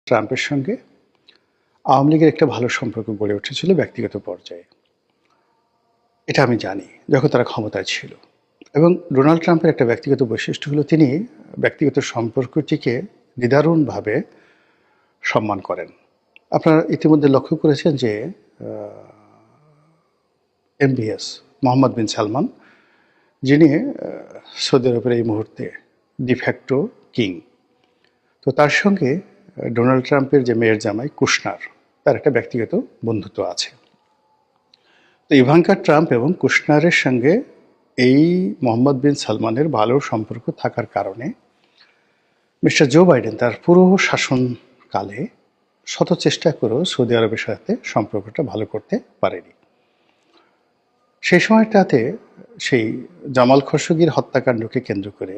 ট্রাম্পের সঙ্গে আওয়ামী লীগের একটা ভালো সম্পর্ক গড়ে উঠেছিল ব্যক্তিগত পর্যায়ে। এটা আমি জানি যখন তারা ক্ষমতায় ছিল। এবং ডোনাল্ড ট্রাম্পের একটা ব্যক্তিগত বৈশিষ্ট্য হলো তিনি ব্যক্তিগত সম্পর্কটিকে নিদারুণভাবে সম্মান করেন। আপনারা ইতিমধ্যে লক্ষ্য করেছেন যে এমবিএস মোহাম্মদ বিন সালমান, যিনি সৌদি আরবের এই মুহূর্তে ডিফ্যাক্টো কিং, তো তার সঙ্গে ডোনাল্ড ট্রাম্পের যে মেয়ের জামাই কুশনার, তার একটা ব্যক্তিগত বন্ধুত্ব আছে। তো ইভাঙ্কা ট্রাম্প এবং কুশনারের সঙ্গে এই মোহাম্মদ বিন সালমানের ভালো সম্পর্ক থাকার কারণে মিস্টার জো বাইডেন তার পুরো শাসনকালে শত চেষ্টা করেও সৌদি আরবের সাথে সম্পর্কটা ভালো করতে পারেনি। সেই সময়টাতে সেই জামাল খশোগির হত্যাকাণ্ডকে কেন্দ্র করে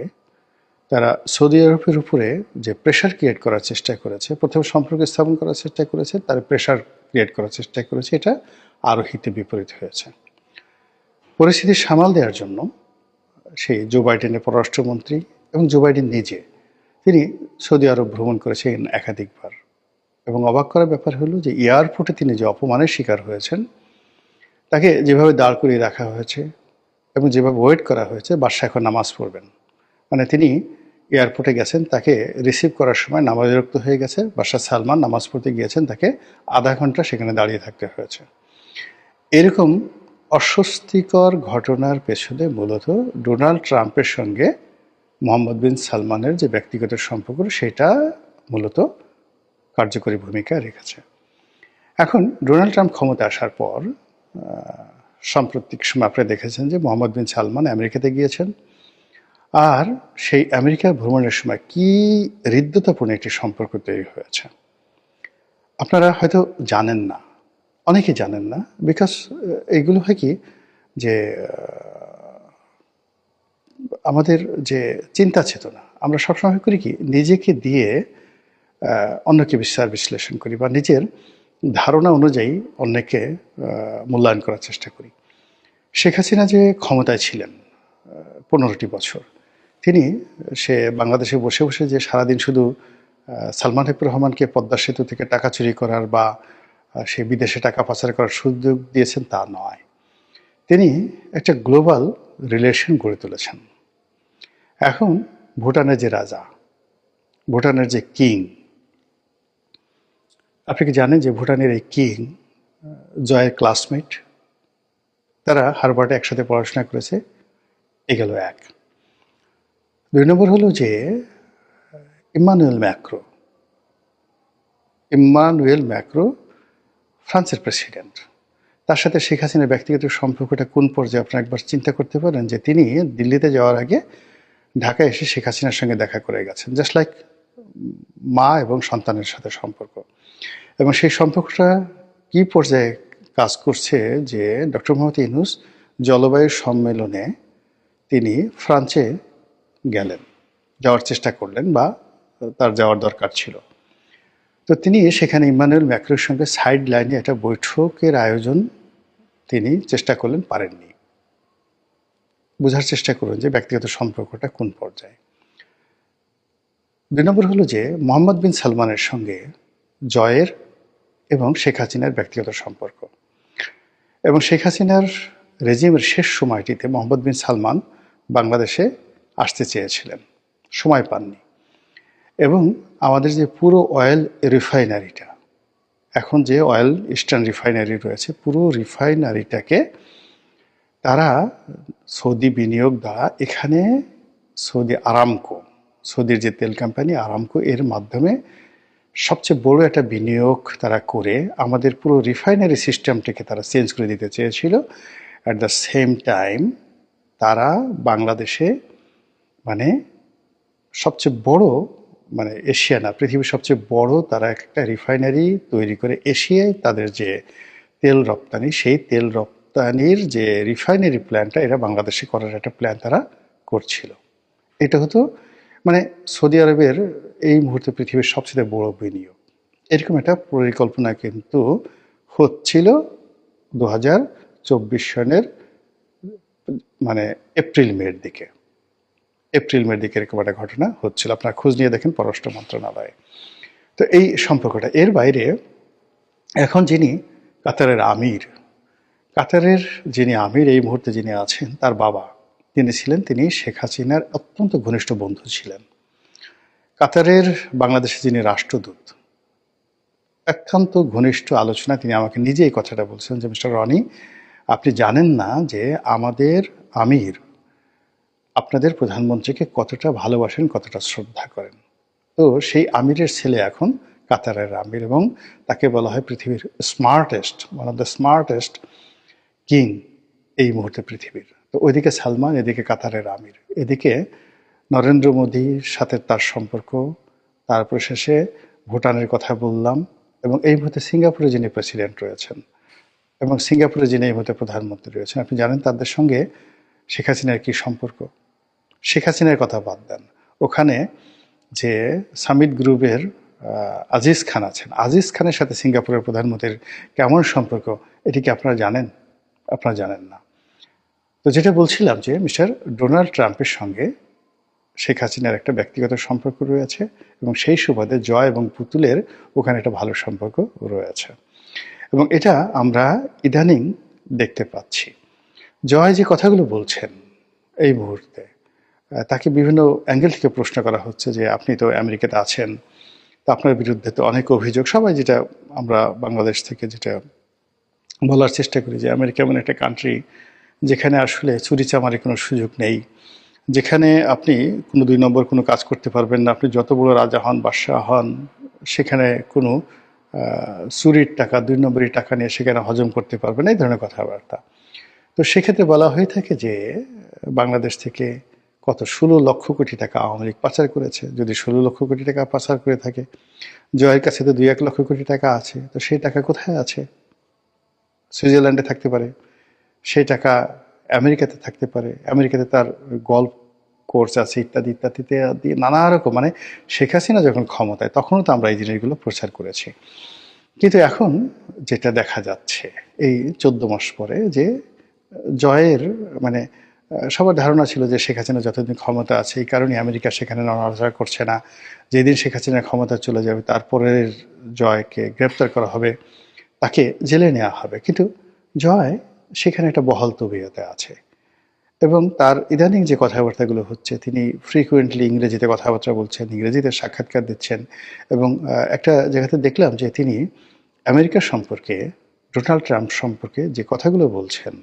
তারা সৌদি আরবের উপরে যে প্রেশার ক্রিয়েট করার চেষ্টা করেছে, প্রথমে সম্পর্ক স্থাপন করার চেষ্টা করেছে, তারা প্রেশার ক্রিয়েট করার চেষ্টা করেছে, এটা আরও হিতে বিপরীত হয়েছে। পরিস্থিতি সামাল দেওয়ার জন্য সেই জো বাইডেনের পররাষ্ট্রমন্ত্রী এবং জো বাইডেন নিজে তিনি সৌদি আরব ভ্রমণ করেছেন একাধিকবার। এবং অবাক করার ব্যাপার হলো যে এয়ারপোর্টে তিনি যে অপমানের শিকার হয়েছেন, তাকে যেভাবে দাঁড় করিয়ে রাখা হয়েছে এবং যেভাবে ওয়েট করা হয়েছে, বাদশা এখন নামাজ পড়বেন, মানে তিনি এয়ারপোর্টে গেছেন, তাকে রিসিভ করার সময় নামাজ বিরক্ত হয়ে গেছে, বাদশা সালমান নামাজ পড়তে গিয়েছেন, তাকে আধা ঘন্টা সেখানে দাঁড়িয়ে থাকতে হয়েছে। এরকম অস্বস্তিকর ঘটনার পেছনে মূলত ডোনাল্ড ট্রাম্পের সঙ্গে মোহাম্মদ বিন সালমানের যে ব্যক্তিগত সম্পর্ক, সেটা মূলত কার্যকরী ভূমিকা রেখেছে। এখন ডোনাল্ড ট্রাম্প ক্ষমতা আসার পর সাম্প্রতিক সময় আপনারা দেখেছেন যে মোহাম্মদ বিন সালমান আমেরিকাতে গিয়েছেন, আর সেই আমেরিকা ভ্রমণের সময় কি হৃদ্যতাপূর্ণ একটি সম্পর্ক তৈরি হয়েছে। আপনারা হয়তো জানেন না, অনেকে জানেন না, বিকজ এইগুলো হয় কি যে আমাদের যে চিন্তা চেতনা, আমরা সবসময় করি কি নিজেকে দিয়ে অন্যকে বিচার বিশ্লেষণ করি বা নিজের ধারণা অনুযায়ী অন্যকে মূল্যায়ন করার চেষ্টা করি। শেখ হাসিনা যে ক্ষমতায় ছিলেন 15টি বছর, সে বাংলাদেশে বসে বসে যে সারাদিন শুধু সালমান এফ রহমানকে পদ্মা সেতু থেকে টাকা চুরি করার বা সে বিদেশে টাকা পাচার করার সুযোগ দিয়েছেন তা নয়, তিনি একটা গ্লোবাল রিলেশন গড়ে তুলেছেন। এখন ভুটানের যে রাজা, ভুটানের যে কিং, আপনি কি জানেন যে ভুটানের এই কিং জয়ের ক্লাসমেট, তারা হার্ভার্ডে একসাথে পড়াশোনা করেছে। এগুলো এক। 2 নম্বর হলো যে ইম্মানুয়েল ম্যাক্রো ফ্রান্সের প্রেসিডেন্ট, তার সাথে শেখ হাসিনার ব্যক্তিগত সম্পর্কটা কোন পর্যায়ে আপনারা একবার চিন্তা করতে পারেন যে তিনি দিল্লিতে যাওয়ার আগে ঢাকায় এসে শেখ হাসিনার সঙ্গে দেখা করে গেছেন, জাস্ট লাইক মা এবং সন্তানের সাথে সম্পর্ক। এবং সেই সম্পর্কটা কি পর্যায়ে কাজ করছে যে ডক্টর মোহাম্মদ ইউনূস জলবায়ু সম্মেলনে তিনি ফ্রান্সে গেলেন, যাওয়ার চেষ্টা করলেন বা তার যাওয়ার দরকার ছিল। তো তিনি সেখানে ইম্মানুয়েল ম্যাক্রোর সঙ্গে সাইড লাইনে একটা বৈঠকের আয়োজন তিনি চেষ্টা করলেন, পারেননি। বোঝার চেষ্টা করুন যে ব্যক্তিগত সম্পর্কটা কোন পর্যায়ে। 2 নম্বর হলো যে মোহাম্মদ বিন সালমানের সঙ্গে জয়ের এবং শেখ হাসিনার ব্যক্তিগত সম্পর্ক। এবং শেখ হাসিনার রেজিমের শেষ সময়টিতে মোহাম্মদ বিন সালমান বাংলাদেশে আসতে চেয়েছিলেন, সময় পাননি। এবং আমাদের যে পুরো অয়েল রিফাইনারিটা, এখন যে অয়েল ইস্টার্ন রিফাইনারি রয়েছে, পুরো রিফাইনারিটাকে তারা সৌদি বিনিয়োগ দ্বারা এখানে সৌদির যে তেল কোম্পানি আরামকো, এর মাধ্যমে সবচেয়ে বড় একটা বিনিয়োগ তারা করে আমাদের পুরো রিফাইনারি সিস্টেমটাকে তারা চেঞ্জ করে দিতে চেয়েছিল। অ্যাট দ্য সেম টাইম তারা বাংলাদেশে মানে সবচেয়ে বড়, মানে এশিয়া না পৃথিবীর সবচেয়ে বড় তারা একটা রিফাইনারি তৈরি করে এশিয়ায় তাদের যে তেল রপ্তানি, সেই তেল রপ্তানির যে রিফাইনারি প্ল্যানটা, এটা বাংলাদেশে করার একটা প্ল্যান তারা করছিল। এটা হতো মানে সৌদি আরবের এই মুহূর্তে পৃথিবীর সবচেয়ে বড় বিনিয়োগ। এরকম একটা পরিকল্পনা কিন্তু হচ্ছিল 2024 সনের মানে এপ্রিল মের দিকে এরকম একটা ঘটনা হচ্ছিল। আপনারা খোঁজ নিয়ে দেখেন পররাষ্ট্র মন্ত্রণালয়ে। তো তো এই সম্পর্কটা, এর বাইরে এখন যিনি কাতারের আমির, কাতারের যিনি আমির এই মুহূর্তে যিনি আছেন, তার বাবা তিনি শেখ হাসিনার অত্যন্ত ঘনিষ্ঠ বন্ধু ছিলেন। কাতারের বাংলাদেশে যিনি রাষ্ট্রদূত, একান্ত ঘনিষ্ঠ আলোচনা তিনি আমাকে নিজে এই কথাটা বলছেন যে মিস্টার রনি, আপনি জানেন না যে আমাদের আমির আপনাদের প্রধানমন্ত্রীকে কতটা ভালোবাসেন, কতটা শ্রদ্ধা করেন। তো সেই আমিরের ছেলে এখন কাতারের আমির, এবং তাকে বলা হয় পৃথিবীর smartest, one of the smartest king এই মুহূর্তে পৃথিবীর। তো ওইদিকে সালমান, এদিকে কাতারের আমির, এদিকে নরেন্দ্র মোদীর সাথে তার সম্পর্ক, তারপর শেষে ভুটানের কথা বললাম, এবং এই মুহূর্তে সিঙ্গাপুরে যিনি প্রেসিডেন্ট রয়েছেন এবং সিঙ্গাপুরে যিনি এই মুহূর্তে প্রধানমন্ত্রী রয়েছেন, আপনি জানেন তাদের সঙ্গে শেখ হাসিনার কী সম্পর্ক। শেখ হাসিনার কথা বাদ দেন, ওখানে যে সামিট গ্রুপের আজিজ খান আছেন, আজিজ খানের সাথে সিঙ্গাপুরের প্রধানমন্ত্রীর কেমন সম্পর্ক, এটি কি আপনারা জানেন? আপনারা জানেন না। তো যেটা বলছিলাম যে মিস্টার ডোনাল্ড ট্রাম্পের সঙ্গে শেখ হাসিনার একটা ব্যক্তিগত সম্পর্ক রয়েছে, এবং সেই সুবাদে জয় এবং পুতুলের ওখানে একটা ভালো সম্পর্ক রয়েছে, এবং এটা আমরা ইদানিং দেখতে পাচ্ছি। জয় যে কথাগুলো বলছেন এই মুহূর্তে, তাকে বিভিন্ন অ্যাঙ্গেল থেকে প্রশ্ন করা হচ্ছে যে আপনি তো আমেরিকাতে আছেন, তো আপনার বিরুদ্ধে তো অনেক অভিযোগ, সবাই যেটা আমরা বাংলাদেশ থেকে যেটা বলার চেষ্টা করি যে আমেরিকা এমন একটা কান্ট্রি যেখানে আসলে চুরিচামারি কোনো সুযোগ নেই, যেখানে আপনি কোনো 2 নম্বর কোনো কাজ করতে পারবেন না, আপনি যত বড় রাজা হন, বাদশাহ হন, সেখানে কোনো চুরির টাকা, 2 নম্বরই টাকা নিয়ে সেখানে হজম করতে পারবেন না, এই ধরনের কথাবার্তা। তো সেক্ষেত্রে বলা হয়ে থাকে যে বাংলাদেশ থেকে কত 16 লক্ষ কোটি টাকা আওয়ামী লীগ পাচার করেছে। যদি 16 লক্ষ কোটি টাকা পাচার করে থাকে, জয়ের কাছে তো 2-1 লক্ষ কোটি টাকা আছে, তো সেই টাকা কোথায় আছে? সুইজারল্যান্ডে থাকতে পারে, সেই টাকা আমেরিকাতে থাকতে পারে, আমেরিকাতে তার গল্ফ কোর্স আছে, ইত্যাদি ইত্যাদিতে দিয়ে নানা রকম, মানে শেখ হাসিনা যখন ক্ষমতায় তখনও তো আমরা এই জিনিসগুলো প্রচার করেছি। কিন্তু এখন যেটা দেখা যাচ্ছে এই 14 মাস পরে, যে জয়ের মানে সবার ধারণা ছিল যে শেখ হাসিনা যতদিন ক্ষমতা আছে এই কারণে আমেরিকা সেখানে নড়াচড়া করছে না, যেদিন শেখ হাসিনা ক্ষমতা চলে যাবে তারপরের জয়কে গ্রেপ্তার করা হবে, তাকে জেলে নেওয়া হবে। কিন্তু জয় সেখানে একটা বহাল তবিয়তে আছে, এবং তার ইদানিং যে কথাবার্তাগুলো হচ্ছে, তিনি ফ্রিকুয়েন্টলি ইংরেজিতে কথাবার্তা বলছেন, ইংরেজিতে সাক্ষাৎকার দিচ্ছেন, এবং একটা জায়গাতে দেখলাম যে তিনি আমেরিকার সম্পর্কে, ডোনাল্ড ট্রাম্প সম্পর্কে যে কথাগুলো বলছেন,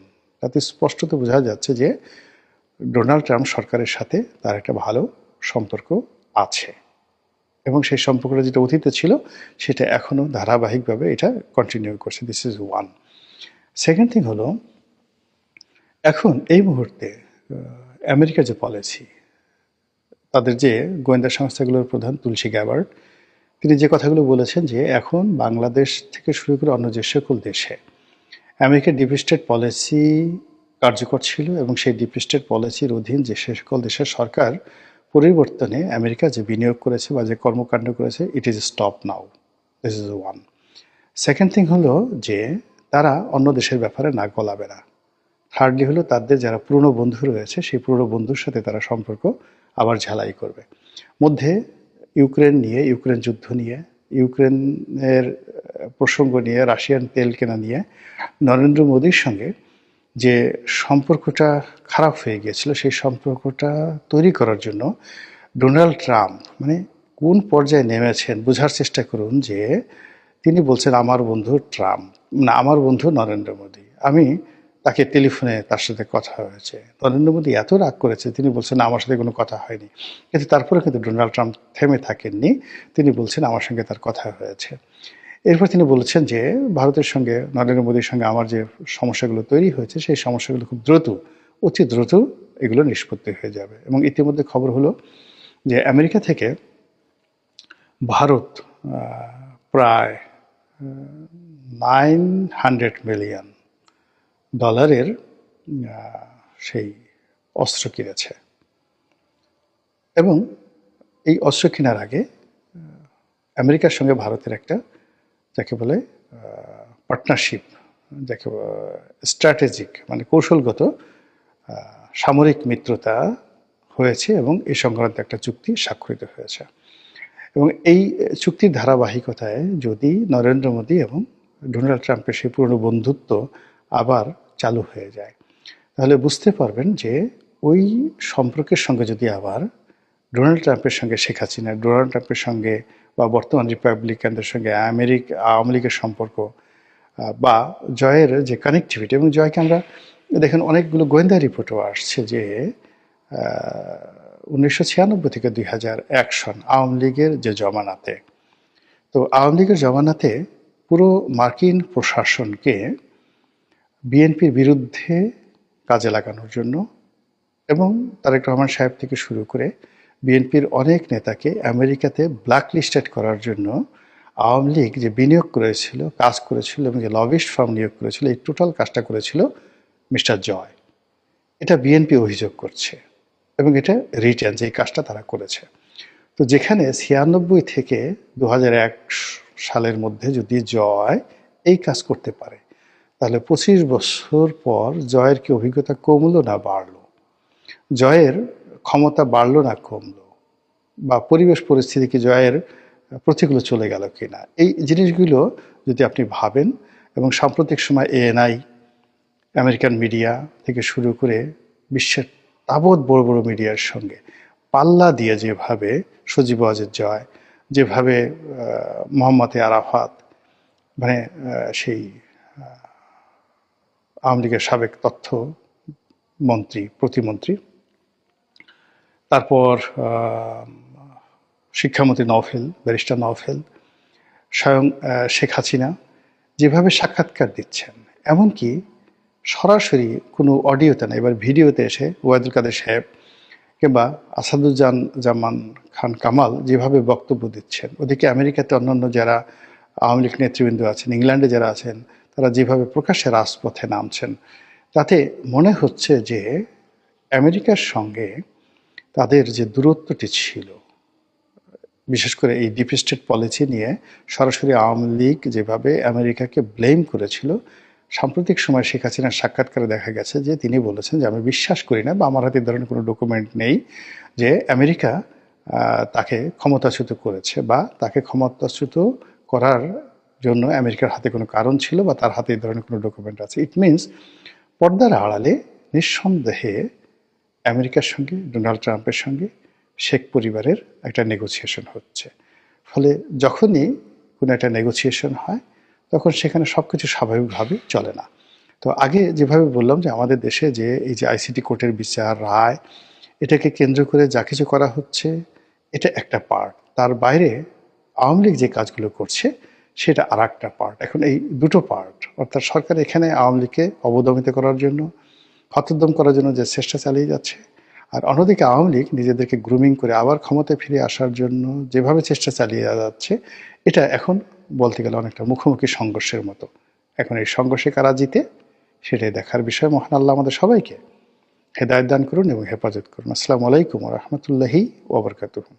তাতে স্পষ্টত বোঝা যাচ্ছে যে ডোনাল্ড ট্রাম্প সরকারের সাথে তার একটা ভালো সম্পর্ক আছে, এবং সেই সম্পর্কটা যেটা অতীতে ছিল সেটা এখনও ধারাবাহিকভাবে এটা কন্টিনিউ করছে। This is one. Second thing হলো, এখন এই মুহূর্তে আমেরিকার যে পলিসি, তাদের যে গোয়েন্দা সংস্থাগুলোর প্রধান তুলসী গ্যাবার্ড, তিনি যে কথাগুলো বলেছেন যে এখন বাংলাদেশ থেকে শুরু করে অন্য যে সকল দেশে আমেরিকার ডিপ স্টেট পলিসি কার্যকর ছিল, এবং সেই ডিপ স্টেট পলিসির অধীন যে সকল দেশের সরকার পরিবর্তনে আমেরিকা যে বিনিয়োগ করেছে বা যে কর্মকাণ্ড করেছে, it is stop now. This is one. Second thing হলো যে তারা অন্য দেশের ব্যাপারে নাক গলাবে না। থার্ডলি হলো তাদের যারা পুরনো বন্ধু রয়েছে সেই পুরনো বন্ধুর সাথে তারা সম্পর্ক আবার ঝালাই করবে। মধ্যে ইউক্রেন নিয়ে, ইউক্রেন যুদ্ধ নিয়ে, ইউক্রেনের প্রসঙ্গ নিয়ে, রাশিয়ান তেল কেনা নিয়ে নরেন্দ্র মোদীর সঙ্গে যে সম্পর্কটা খারাপ হয়ে গিয়েছিল, সেই সম্পর্কটা তৈরি করার জন্য ডোনাল্ড ট্রাম্প মানে কোন পর্যায়ে নেমেছেন বোঝার চেষ্টা করুন। যে তিনি বলছেন আমার বন্ধু ট্রাম্প, না আমার বন্ধু নরেন্দ্র মোদী, আমি তাকে টেলিফোনে তার সাথে কথা হয়েছে, নরেন্দ্র মোদী এত রাগ করেছে, তিনি বলছেন আমার সাথে কোনো কথা হয়নি। কিন্তু তারপরে কিন্তু ডোনাল্ড ট্রাম্প থেমে থাকেননি, তিনি বলছেন আমার সঙ্গে তার কথা হয়েছে। এরপর তিনি বলেছেন যে ভারতের সঙ্গে, নরেন্দ্র মোদীর সঙ্গে আমার যে সমস্যাগুলো তৈরি হয়েছে সেই সমস্যাগুলো খুব দ্রুত, অতি দ্রুত এগুলো নিষ্পত্তি হয়ে যাবে। এবং ইতিমধ্যে খবর হলো যে আমেরিকা থেকে ভারত প্রায় $900 মিলিয়ন সেই অস্ত্র কিনেছে, এবং এই অস্ত্র কেনার আগে আমেরিকার সঙ্গে ভারতের একটা যাকে বলে পার্টনারশিপ, যাকে স্ট্র্যাটেজিক মানে কৌশলগত সামরিক মিত্রতা হয়েছে, এবং এই সংক্রান্ত একটা চুক্তি স্বাক্ষরিত হয়েছে। এবং এই চুক্তির ধারাবাহিকতায় যদি নরেন্দ্র মোদী এবং ডোনাল্ড ট্রাম্পের সেই পুরনো বন্ধুত্ব আবার চালু হয়ে যায়, তাহলে বুঝতে পারবেন যে ওই সম্পর্কের সঙ্গে যদি আবার ডোনাল্ড ট্রাম্পের সঙ্গে শেখ হাসিনা, ডোনাল্ড ট্রাম্পের সঙ্গে বা বর্তমান রিপাবলিকানদের সঙ্গে আওয়ামী লীগের সম্পর্ক বা জয়ের যে কানেক্টিভিটি, এবং জয়কে আমরা দেখেন অনেকগুলো গোয়েন্দা রিপোর্টও আসছে যে 1996 থেকে 2001 সন আওয়ামী লীগের যে জমানাতে, তো আওয়ামী লীগের জমানাতে পুরো মার্কিন প্রশাসনকে বিএনপির বিরুদ্ধে কাজে লাগানোর জন্য এবং তারেক রহমান সাহেব থেকে শুরু করে বিএনপির অনেক নেতাকে আমেরিকাতে ব্ল্যাকলিস্টেড করার জন্য আওয়ামী লীগ যে বিনিয়োগ করেছিল, কাজ করেছিল এবং যে লবিস্ট ফার্ম নিয়োগ করেছিল, এই টোটাল কাজটা করেছিল মিস্টার জয়। এটা বিএনপি অভিযোগ করছে এবং এটা রিটেন যে এই কাজটা তারা করেছে। তো যেখানে 96 থেকে 2001 সালের মধ্যে যদি জয় এই কাজ করতে পারে, তাহলে 25 বছর পর জয়ের কি অভিজ্ঞতা কমলো না বাড়লো, জয়ের ক্ষমতা বাড়লো না কমলো, বা পরিবেশ পরিস্থিতি কি জয়ের প্রতিকূলে চলে গেল কিনা, এই জিনিসগুলো যদি আপনি ভাবেন এবং সাম্প্রতিক সময় এএনআই, আমেরিকান মিডিয়া থেকে শুরু করে বিশ্বের তাবৎ বড় বড় মিডিয়ার সঙ্গে পাল্লা দিয়ে যেভাবে সজীব ওয়াজেদ জয়, যেভাবে মোহাম্মদ আরাফাত, মানে সেই আওয়ামী লীগের সাবেক তথ্য মন্ত্রী, প্রতিমন্ত্রী, তারপর শিক্ষামন্ত্রী নওফেল, ব্যারিস্টার নওফেল, স্বয়ং শেখ হাসিনা যেভাবে সাক্ষাৎকার দিচ্ছেন, এমনকি সরাসরি কোনো অডিওতে না, এবার ভিডিওতে এসে ওয়াদুল কাদের সাহেব কিংবা আসাদুজ্জামান খান কামাল যেভাবে বক্তব্য দিচ্ছেন, ওদিকে আমেরিকাতে অন্যান্য যারা আওয়ামী লীগ নেতৃবৃন্দ আছেন, ইংল্যান্ডে যারা আছেন, তারা যেভাবে প্রকাশ্যে রাজপথে নামছেন, তাতে মনে হচ্ছে যে আমেরিকার সঙ্গে তাদের যে দূরত্বটি ছিল, বিশেষ করে এই ডিপ স্টেট পলিসি নিয়ে সরাসরি আওয়ামী লীগ যেভাবে আমেরিকাকে ব্লেম করেছিল, সাম্প্রতিক সময় শেখ হাসিনার সাক্ষাৎকারে দেখা গেছে যে তিনি বলেছেন যে আমি বিশ্বাস করি না বা আমার হাতে ধরনের কোনো ডকুমেন্ট নেই যে আমেরিকা তাকে ক্ষমতাচ্যুত করেছে বা তাকে ক্ষমতাচ্যুত করার জন্য আমেরিকার হাতে কোনো কারণ ছিল বা তার হাতে এই ধরনের কোনো ডকুমেন্ট আছে। ইট মিনস পর্দার আড়ালে নিঃসন্দেহে আমেরিকার সঙ্গে, ডোনাল্ড ট্রাম্পের সঙ্গে শেখ পরিবারের একটা নেগোসিয়েশন হচ্ছে। ফলে যখনই কোনো একটা নেগোসিয়েশন হয় তখন সেখানে সব কিছু স্বাভাবিকভাবে চলে না। তো আগে যেভাবে বললাম যে আমাদের দেশে যে এই যে আইসিটি কোর্টের বিচার, রায়, এটাকে কেন্দ্র করে যা কিছু করা হচ্ছে এটা একটা পার্ট, তার বাইরে আওয়ামী লীগ যে কাজগুলো করছে সেটা আর একটা পার্ট। এখন এই দুটো পার্ট, অর্থাৎ সরকার এখানে আওয়ামী লীগকে অবদমিত করার জন্য, হতোদ্যম করার জন্য যে চেষ্টা চালিয়ে যাচ্ছে, আর অন্যদিকে আওয়ামী লীগ নিজেদেরকে গ্রুমিং করে আবার ক্ষমতায় ফিরে আসার জন্য যেভাবে চেষ্টা চালিয়ে যাচ্ছে, এটা এখন বলতে গেলে অনেকটা মুখোমুখি সংঘর্ষের মতো। এখন এই সংঘর্ষে কারা জিতে সেটাই দেখার বিষয়। মহান আল্লাহ আমাদের সবাইকে হেদায়েত দান করুন এবং হেফাজত করুন। আসসালামু আলাইকুম ওয়া রাহমাতুল্লাহি ওয়া বারাকাতুহু।